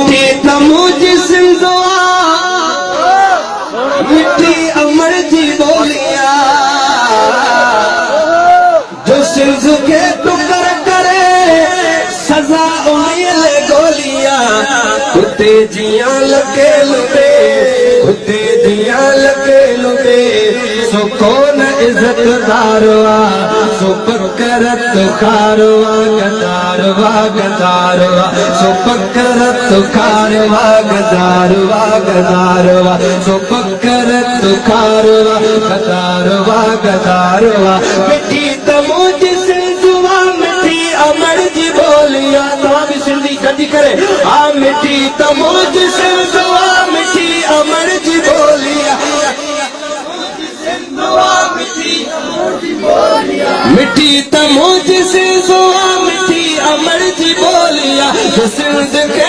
मिठी तमुज सिंधुआ मिठी अमर जी बोलिया जो सिंध के टुकर करे सजा उन्हें गोलिया कुत्ते जिया लगे लुबे कुत्ते जिया लगे लुबे सो कौन इज्जतदारवा सो पकरत खारवा गदारवा गदारवा सो पकरत खारवा गदारवा गदारवा सो पकरत खारवा गदारवा गदारवा मिठी तमुज सिंधुआ मिठी अमर जी बोलिया तव्हां बि सिंधी गॾी करे हा मिठी तमुज सिंधुआ मिठी अमर जी बोलिया मिठी तमुज सिंधुआ मिठी अमर जी बोलिया सिंध के